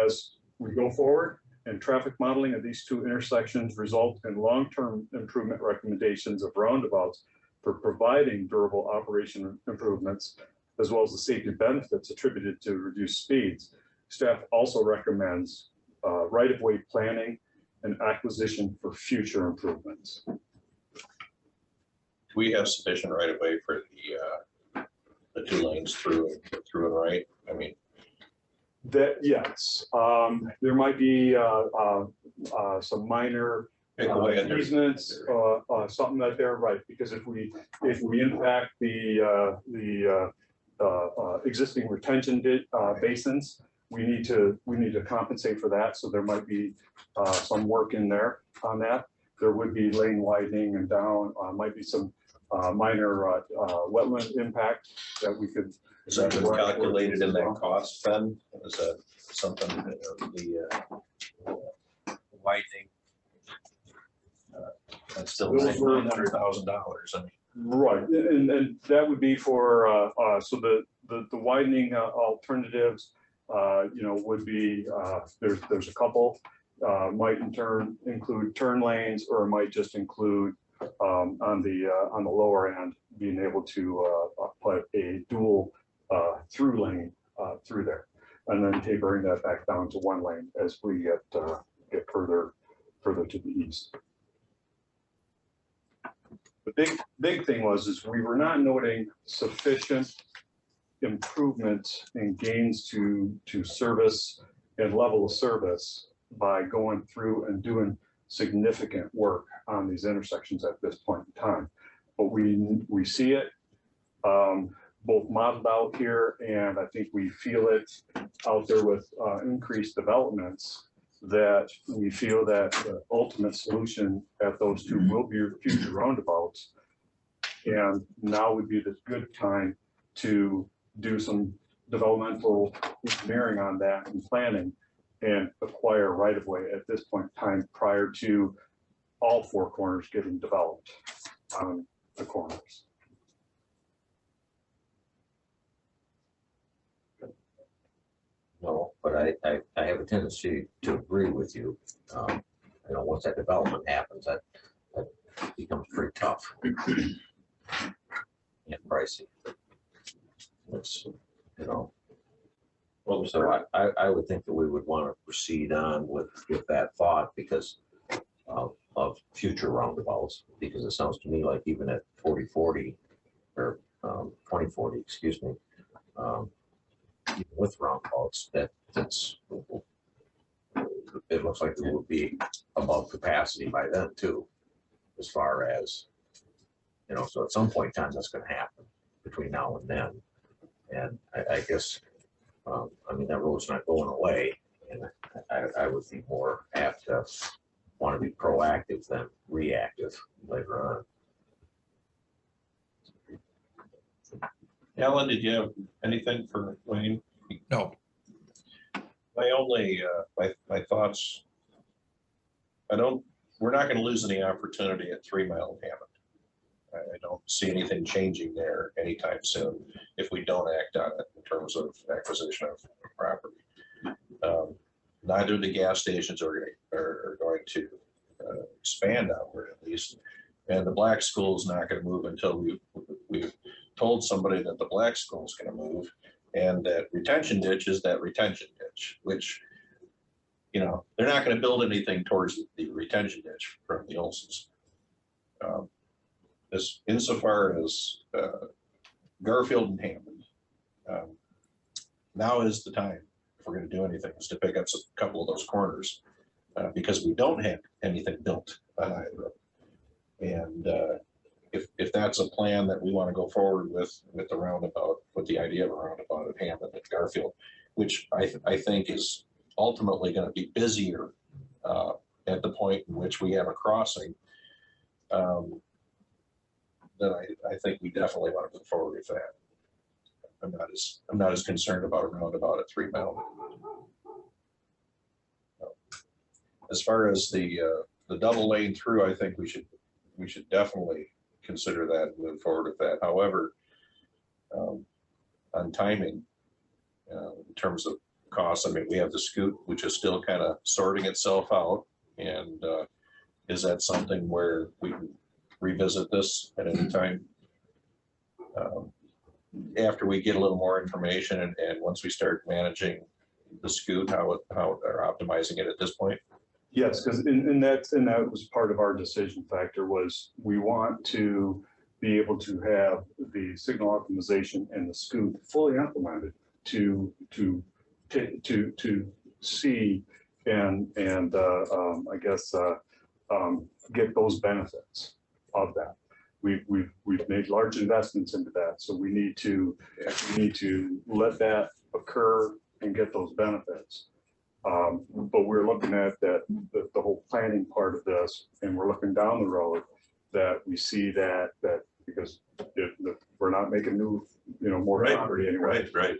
As we go forward, and traffic modeling of these two intersections result in long-term improvement recommendations of roundabouts for providing durable operation improvements, as well as the safety benefits attributed to reduced speeds. Staff also recommends right-of-way planning and acquisition for future improvements. Do we have sufficient right-of-way for the 2 lanes through and right? I mean, that yes, there might be some minor easements, something like that, right? Because if we impact the existing retention basins, we need to compensate for that. So there might be some work in there on that. There would be lane widening and down. Might be some minor wetland impact that we could. Is that been calculated in that cost then? Is that something the widening? That's still $900,000. I mean, right, and that would be for so the widening alternatives. Would be there's a couple. Might in turn include turn lanes, or it might just include on the lower end being able to put a dual through lane through there. And then tapering that back down to one lane as we get further to the east. The big thing is we were not noting sufficient improvements and gains to service and level of service by going through and doing significant work on these intersections at this point in time. But we see it both modeled out here, and I think we feel it out there with increased developments, that we feel that the ultimate solution at those two will be future roundabouts. And now would be the good time to do some developmental engineering on that and planning and acquire right of way at this point in time prior to all four corners getting developed on the corners. No, but I have a tendency to agree with you. You know, once that development happens, that becomes pretty tough and pricey. It's, you know, well, so I would think that we would want to proceed on with that thought because of future roundabouts, because it sounds to me like even at 4040 or 2040, excuse me, even with roundabouts, that's it looks like it will be above capacity by then too, as far as, you know, so at some point in time that's going to happen between now and then. And I guess, I mean, that road's not going away, and I would be more apt to want to be proactive than reactive later on. Alan, did you have anything for Wayne? No. My only, my thoughts, we're not going to lose any opportunity at 3 Mile and Hammond. I don't see anything changing there anytime soon if we don't act on it in terms of acquisition of property. Neither of the gas stations are going to expand outward, at least. And the black school is not going to move until we've told somebody that the black school is going to move, and that retention ditch is that retention ditch, which, you know, they're not going to build anything towards the retention ditch from the Olsons. As insofar as Garfield and Hammond, now is the time, if we're going to do anything, is to pick up a couple of those corners, because we don't have anything built on either of them. And if that's a plan that we want to go forward with the roundabout, with the idea of a roundabout at Hammond and Garfield, which I think is ultimately going to be busier at the point in which we have a crossing, then I think we definitely want to move forward with that. I'm not as concerned about a roundabout at 3 Mile. As far as the double lane through, I think we should definitely consider that and move forward with that. However, on timing, in terms of costs, I mean, we have the scoot, which is still kind of sorting itself out. And is that something where we can revisit this at any time after we get a little more information and once we start managing the scoot, how they're optimizing it at this point? Yes, because that was part of our decision factor, was we want to be able to have the signal optimization and the scoot fully implemented to see and I guess get those benefits of that. We've made large investments into that, so we need to let that occur and get those benefits. But we're looking at the whole planning part of this, and we're looking down the road that we see that because we're not making new, more property anyway. Right.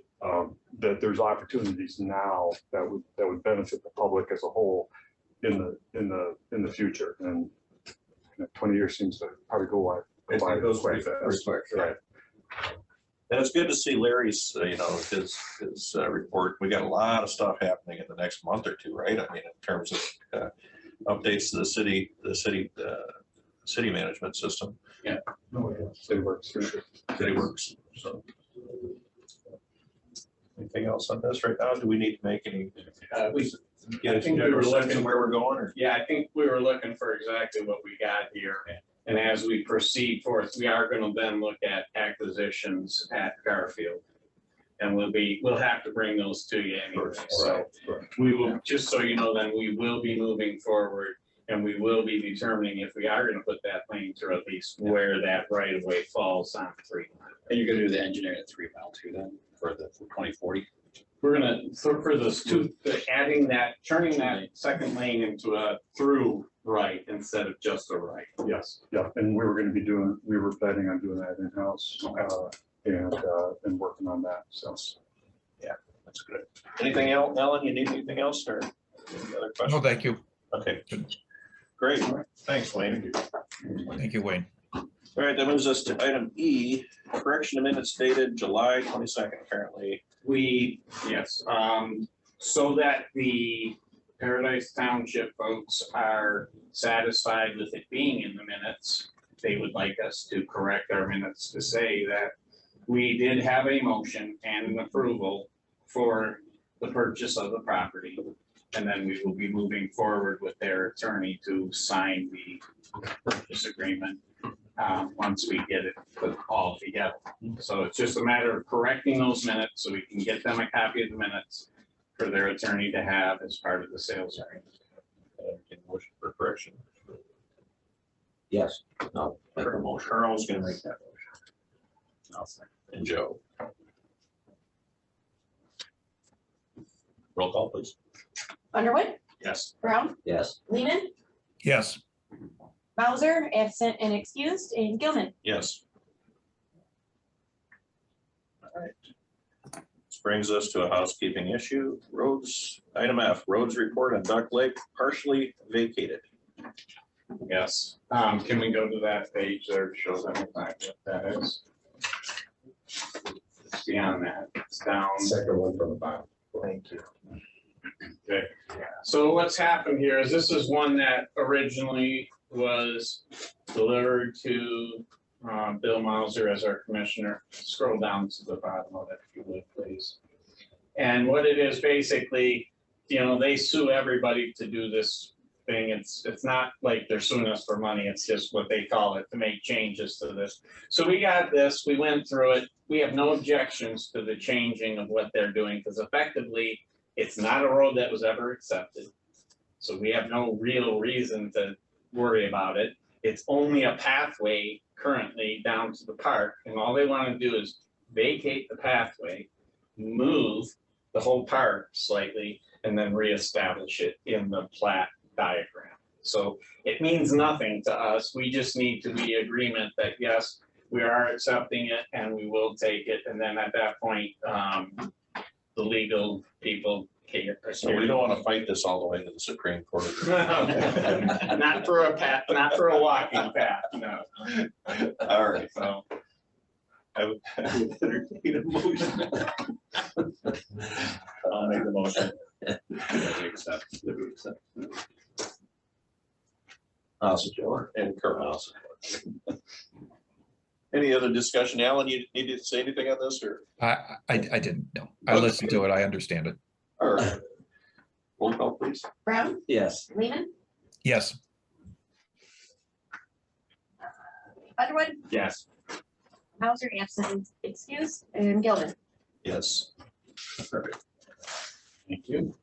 That there's opportunities now that would benefit the public as a whole in the future. And 20 years seems to probably go by pretty fast. Right. And it's good to see Larry's, his report. We got a lot of stuff happening in the next month or two, right? I mean, in terms of updates to the city management system. Yeah. City works. City works. So Anything else on this right now? Do we need to make any? Get I a think we were general sense looking of where we're going, or? Yeah, I think we were looking for exactly what we got here. And as we proceed forth, we are gonna then look at acquisitions at Garfield. And we'll have to bring those to you anyway. So we will, just so you know, then we will be moving forward and we will be determining if we are gonna put that lane through at least where that right of way falls on 3 mile. And you're gonna do the engineering at 3 mile too then for 2040? We're gonna, for those two, adding that, turning that second lane into a through right instead of just a right. Yes, yeah, and we were planning on doing that in-house, and working on that, so. Yeah, that's good. Anything else, Ellen? You need anything else, or any other questions? No, thank you. Okay, great. Thanks, Wayne. Thank you, Wayne. All right, that moves us to item E, correction of minutes dated July 22nd, apparently. Yes, so that the Paradise Township folks are satisfied with it being in the minutes, they would like us to correct our minutes to say that we did have a motion and an approval for the purchase of the property. And then we will be moving forward with their attorney to sign the purchase agreement once we get it put all together. So it's just a matter of correcting those minutes so we can get them a copy of the minutes for their attorney to have as part of the sales agreement. Motion for correction. Yes, no, make a motion. Carl's gonna make that motion. And Joe. Roll call, please. Underwood, Yes. Brown, Yes, Lehman, Yes, Bowser, absent and excused, and Gilman. Yes. All right. This brings us to a housekeeping issue. Roads, item F, roads report on Duck Lake partially vacated. Yes, can we go to that page there to show them exactly what that is? It's beyond that, it's down. Second one from the bottom. Thank you. Okay, so what's happened here is this is one that originally was delivered to Bill Mauser as our commissioner. Scroll down to the bottom of it, if you would, please. And what it is basically, they sue everybody to do this thing. It's not like they're suing us for money. It's just what they call it, to make changes to this. So we got this, we went through it. We have no objections to the changing of what they're doing, because effectively it's not a road that was ever accepted. So we have no real reason to worry about it. It's only a pathway currently down to the park, and all they want to do is vacate the pathway, move the whole park slightly, and then reestablish it in the plat diagram. So it means nothing to us. We just need to be agreement that yes, we are accepting it and we will take it. And then at that point, the legal people can. So we don't want to fight this all the way to the Supreme Court. Not for a path, not for a walking path, no. All right. So I would entertain a motion. I'll make the motion. That we accept. I'll support. And Kurt also. Any other discussion? Alan, you need to say anything on this, or? I didn't know. I listened to it. I understand it. All right. Roll call, please. Brown, Yes, Lehman, Yes, Underwood, yes, Bowser, absent and excused, and Gilman. Yes. Perfect. thank you.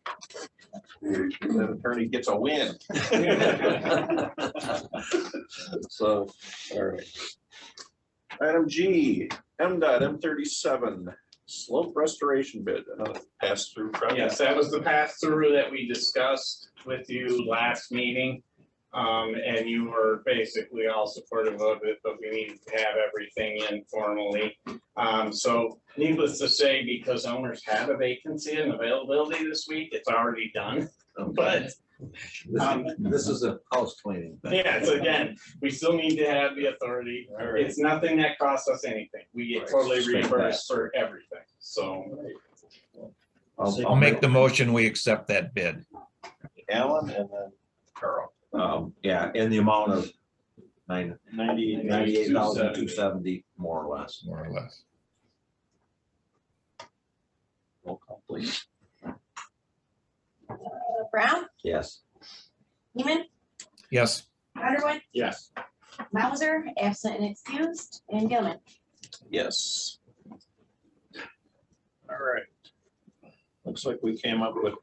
The attorney gets a win. So, all right. Item G, MDOT M37 slope restoration bid, pass through project. Yes, that was the pass through that we discussed with you last meeting. And you were basically all supportive of it, but we needed to have everything in formally. So needless to say, because owners have a vacancy and availability this week, it's already done. But this is a house cleaning. yeah, so again, we still need to have the authority. Right. It's nothing that costs us anything. We get totally reimbursed for everything, so. I'll make the motion. We accept that bid. Alan and then Carl. Yeah, in the amount of 98,270. 98,270, more or less. More or less. Roll please. Brown, Yes. Heeman, Yes. Underwood, Yes. Mauser, absent and excused, and Gilman. Yes. All right. Looks like we came up with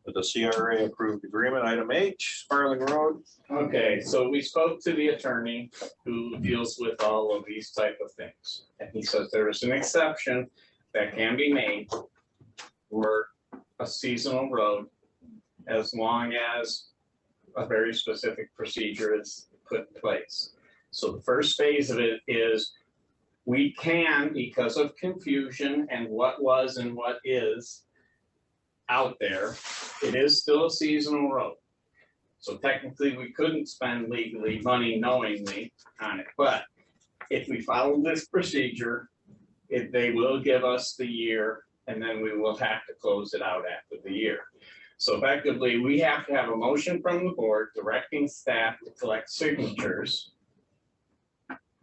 the CRA approved agreement, item H, Sparling Road. Okay, so we spoke to the attorney who deals with all of these type of things. And he says there is an exception that can be made for a seasonal road as long as a very specific procedure is put in place. So the first phase of it is we can, because of confusion and what was and what is out there, it is still a seasonal road. So technically, we couldn't spend legally money knowingly on it, but if we follow this procedure, they will give us the year, and then we will have to close it out after the year. So effectively, we have to have a motion from the board directing staff to collect signatures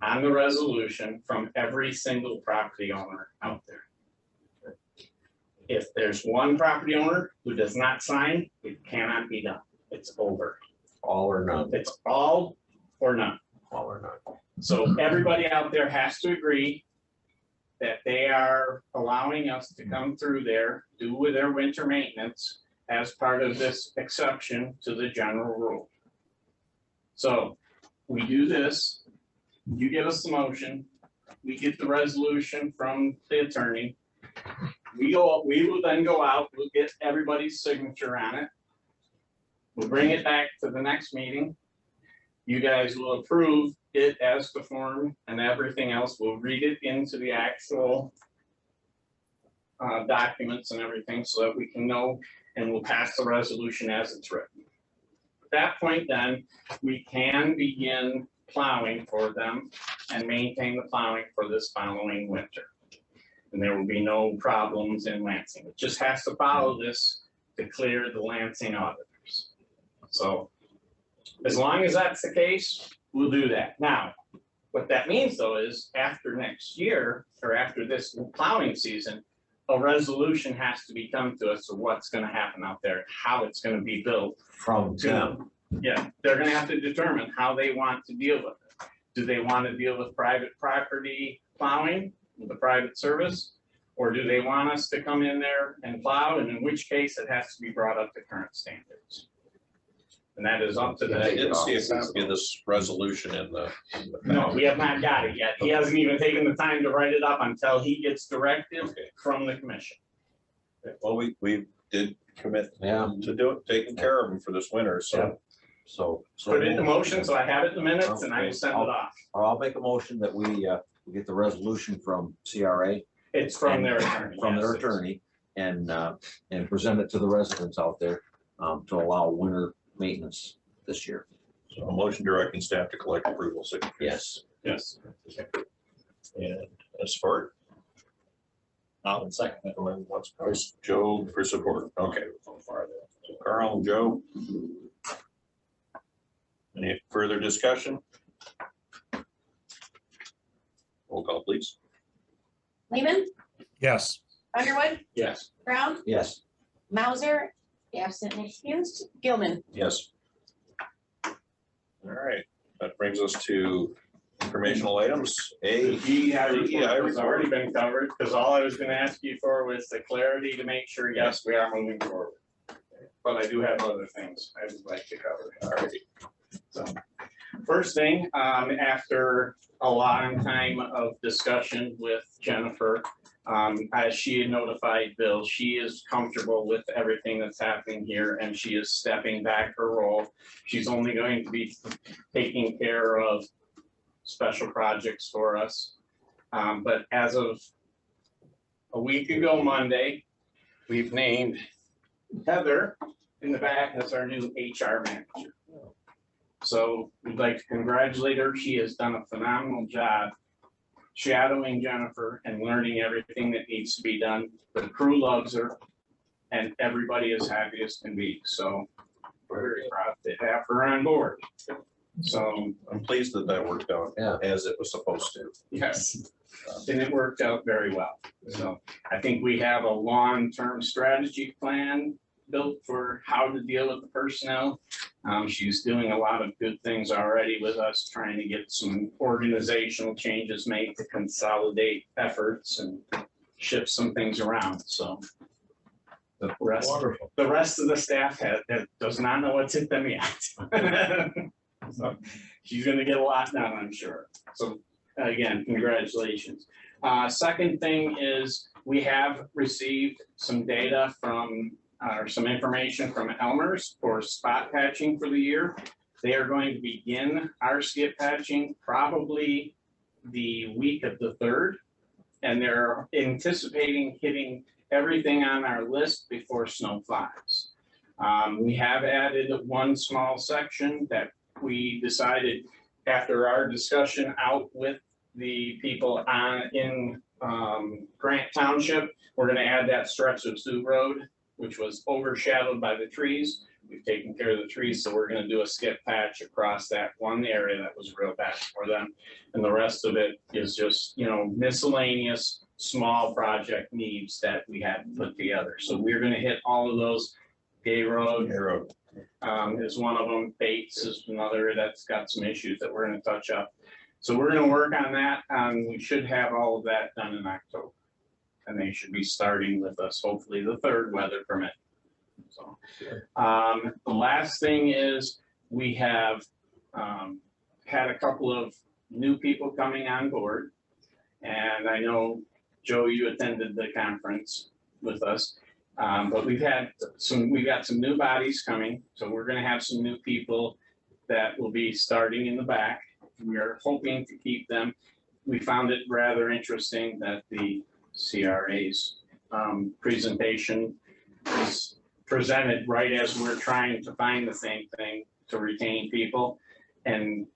on the resolution from every single property owner out there. If there's one property owner who does not sign, it cannot be done. It's over. All or none. It's all or none. All or none. So everybody out there has to agree that they are allowing us to come through there, do with their winter maintenance as part of this exception to the general rule. So we do this, you give us the motion, we get the resolution from the attorney. We will then go out, we'll get everybody's signature on it. We'll bring it back to the next meeting. You guys will approve it as the form and everything else. We'll read it into the actual documents and everything so that we can know, and we'll pass the resolution as it's written. At that point then, we can begin plowing for them and maintain the plowing for this following winter. And there will be no problems in Lansing. It just has to follow this to clear the Lansing auditors. So as long as that's the case, we'll do that. Now, what that means though is after next year, or after this plowing season, a resolution has to be come to us of what's gonna happen out there, how it's gonna be built. From them. Yeah, they're gonna have to determine how they want to deal with it. Do they want to deal with private property plowing, the private service? Or do they want us to come in there and plow, and in which case it has to be brought up to current standards? And that is up to the. I didn't see a copy of this resolution in the. No, we have not got it yet. He hasn't even taken the time to write it up until he gets directive from the commission. Well, we did commit Yeah. to do it, taking care of them for this winter, so. So. Put it in the motion, so I have it in the minutes and I will send it off. I'll make a motion that we get the resolution from CRA. It's from their attorney. From their yes, it's- attorney and present it to the residents out there to allow winter maintenance this year. So a motion directing staff to collect approval signatures. Yes. Yes. And a support? I'll second it. What's Joe for support? Okay. So Carl and Joe. Any further discussion? Roll call, please. Lehman, Yes. Underwood, Yes. Brown, Yes. Mauser, absent and excused, Gilman. Yes. All right, that brings us to informational items. The DEI report has report. already been covered, because all I was gonna ask you for was the clarity to make sure, yes, we are moving forward. But I do have other things I would like to cover. All right. So, first thing, after a long time of discussion with Jennifer, as she had notified Bill, she is comfortable with everything that's happening here and she is stepping back her role. She's only going to be taking care of special projects for us. But as of a week ago Monday, we've named Heather in the back as our new HR manager. So we'd like to congratulate her. She has done a phenomenal job shadowing Jennifer and learning everything that needs to be done. The crew loves her and everybody is happy as can be. So we're very proud to have her on board. So, I'm pleased that that worked out Yeah. as it was supposed to. yes, and it worked out very well. So I think we have a long-term strategy plan built for how to deal with the personnel. She's doing a lot of good things already with us, trying to get some organizational changes made to consolidate efforts and shift some things around, so. The rest of the staff does not know what's hit them yet. So she's gonna get a lot done, I'm sure. So again, congratulations. Second thing is we have received some data from, or some information from Elmer's for spot patching for the year. They are going to begin our skip patching probably the week of the 3rd. And they're anticipating hitting everything on our list before snow flies. We have added one small section that we decided after our discussion out with the people in Grant Township, we're gonna add that stretch of Sioux Road, which was overshadowed by the trees. We've taken care of the trees, so we're gonna do a skip patch across that one area that was real bad for them. And the rest of it is just, miscellaneous small project needs that we had put together. So we're gonna hit all of those. Gay Road is one of them. Bates is another that's got some issues that we're gonna touch up. So we're gonna work on that. We should have all of that done in October. And they should be starting with us, hopefully the 3rd, weather permit. So, the last thing is we have had a couple of new people coming on board. And I know, Joe, you attended the conference with us. But we got some new bodies coming, so we're gonna have some new people that will be starting in the back. We are hoping to keep them. We found it rather interesting that the CRA's presentation is presented right as we're trying to find the same thing to retain people, and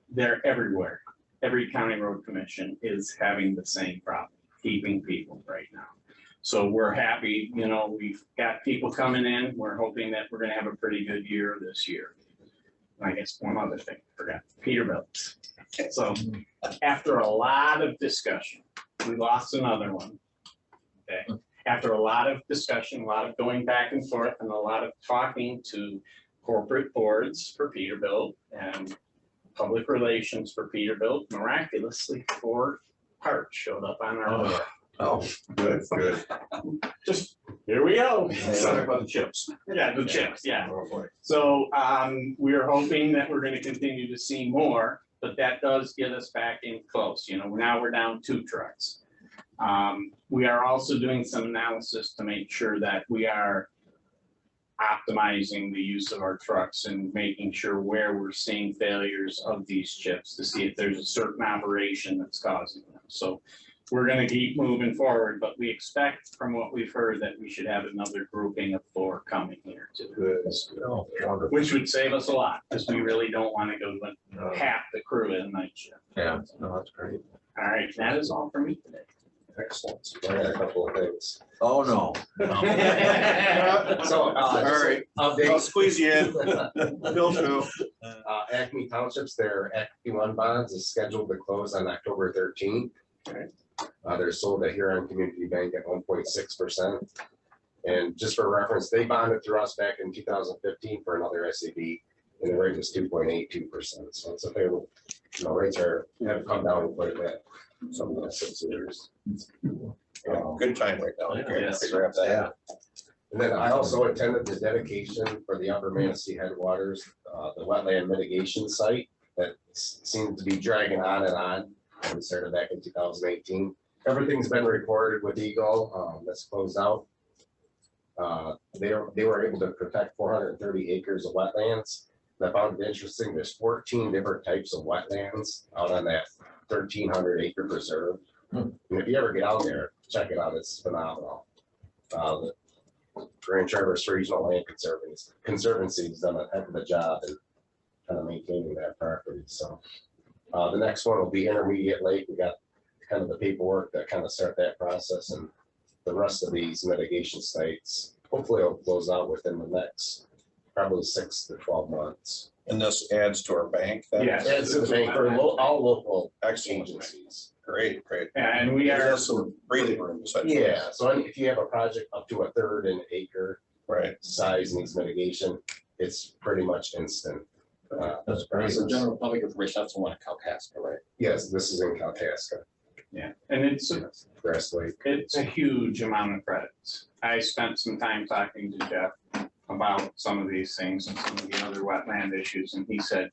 they're everywhere. Every county road commission is having the same problem, keeping people right now. So we're happy, we've got people coming in. We're hoping that we're gonna have a pretty good year this year. I guess one other thing, I forgot, Peterbilt. So after a lot of discussion, we lost another one. Okay, after a lot of discussion, a lot of going back and forth, and a lot of talking to corporate boards for Peterbilt and public relations for Peterbilt, miraculously 4 parts showed up on our door. Oh, good. Just, here we go. Sorry about the chips. Yeah, the chips, yeah. So we are hoping that we're gonna continue to see more, but that does get us back in close. Now we're down 2 trucks. We are also doing some analysis to make sure that we are optimizing the use of our trucks and making sure where we're seeing failures of these chips to see if there's a certain operation that's causing them. So we're gonna keep moving forward, but we expect from what we've heard that we should have another grouping of 4 coming here too. Which would save us a lot, because we really don't want to go with half the crew in night shift. Yeah, no, that's great. All right, that is all for me today. Excellent. I got a couple of things. Oh, no. So, All right, I'll update, squeeze you in. Bill show. Acme Townships, their Acme 1 bonds is scheduled to close on October 13th. They're sold at Huron Community Bank at 1.6%. And just for reference, they bonded through us back in 2015 for another SAB, and the rate was 2.82%. So it's a favorable, rates have come down quite a bit. Some of the subsidiaries. Good time right now. Yes. Figure out that. And then I also attended the dedication for the Upper Manistee Headwaters, the wetland mitigation site that seemed to be dragging on and on. We started back in 2018. Everything's been recorded with Eagle. That's closed out. They were able to protect 430 acres of wetlands. And I found it interesting. There's 14 different types of wetlands out on that 1,300 acre preserve. And if you ever get out there, check it out. It's phenomenal. The Grand Traverse Regional Land Conservancy has done a heck of a job in kind of maintaining that property. So the next one will be Intermediate Lake. We got kind of the paperwork that kind of start that process, and the rest of these mitigation sites hopefully will close out within the next probably 6 to 12 months. And this adds to our bank? then? Yes. That's the thing for all local Excellent. agencies. Great, great. And we Gives are, us some breathing room. essentially. Yeah, so if you have a project up to a third an acre Right. size needs mitigation, it's pretty much instant. That's great. So general public information, that's the one in Calcasas, right? Yes, this is in Kalkaska, yeah, and it's Grass Lake. a huge amount of credits. I spent some time talking to Jeff about some of these things and some of the other wetland issues, and he said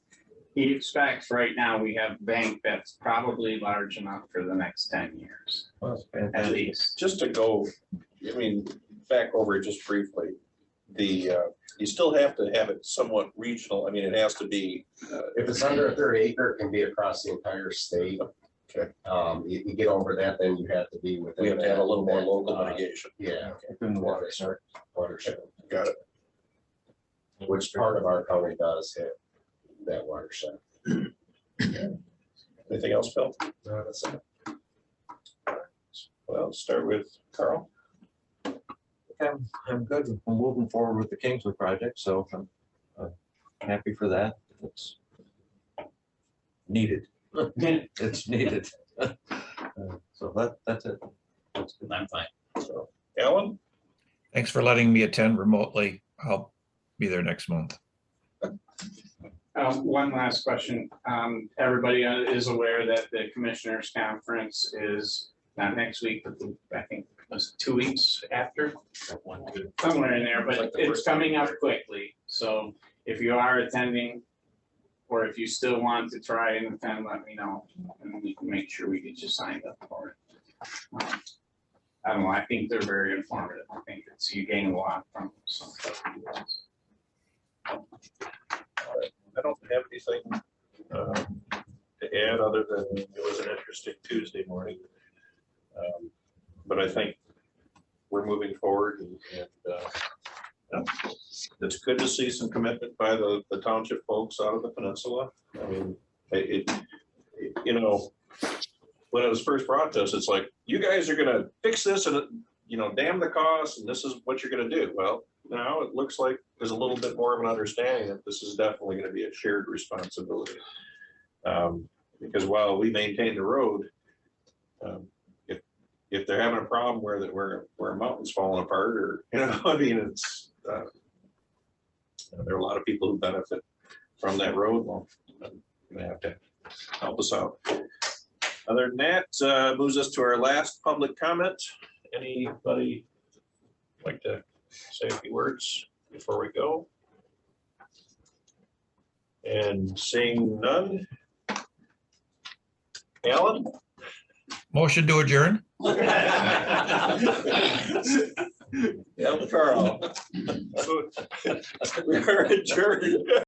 he expects right now we have a bank that's probably large enough for the next 10 years, Well, that's at fantastic. least. Just to go, I mean, back over it just briefly, you still have to have it somewhat regional. I mean, it has to be, If it's under a third acre, it can be across the entire state. Okay. You get over that, then you have to be within. we have to have a little more that, local mitigation. Yeah, Within the watershed. watershed, Got it. which part of our county does have that watershed. Anything else, Bill? That's it. Well, start with Carl. I'm good. I'm moving forward with the Kingsley project, so I'm happy for that. It's needed. It's needed. So that's it. I'm fine. So, Alan? Thanks for letting me attend remotely. I'll be there next month. One last question. Everybody is aware that the commissioners conference is not next week, but I think it was 2 weeks after. Somewhere in there, but it's coming up quickly. So if you are attending, or if you still want to try and attend, let me know, and we can make sure we get you signed up for it. I don't know, I think they're very informative. I think you gain a lot from some stuff. I don't have anything to add other than it was an interesting Tuesday morning. But I think we're moving forward and yeah, it's good to see some commitment by the township folks out of the peninsula. I mean, you know, when it was first brought to us, it's like, you guys are gonna fix this and, you know, damn the cost, and this is what you're gonna do. Well, now it looks like there's a little bit more of an understanding that this is definitely gonna be a shared responsibility. Because while we maintain the road, if they're having a problem where a mountain's falling apart, or, you know, I mean, it's, there are a lot of people who benefit from that road. Well, I'm gonna have to help us out. Other than that, moves us to our last public comment. Anybody like to say a few words before we go? And seeing none. Alan? Motion to adjourn? Yep, Carl. We are adjourned.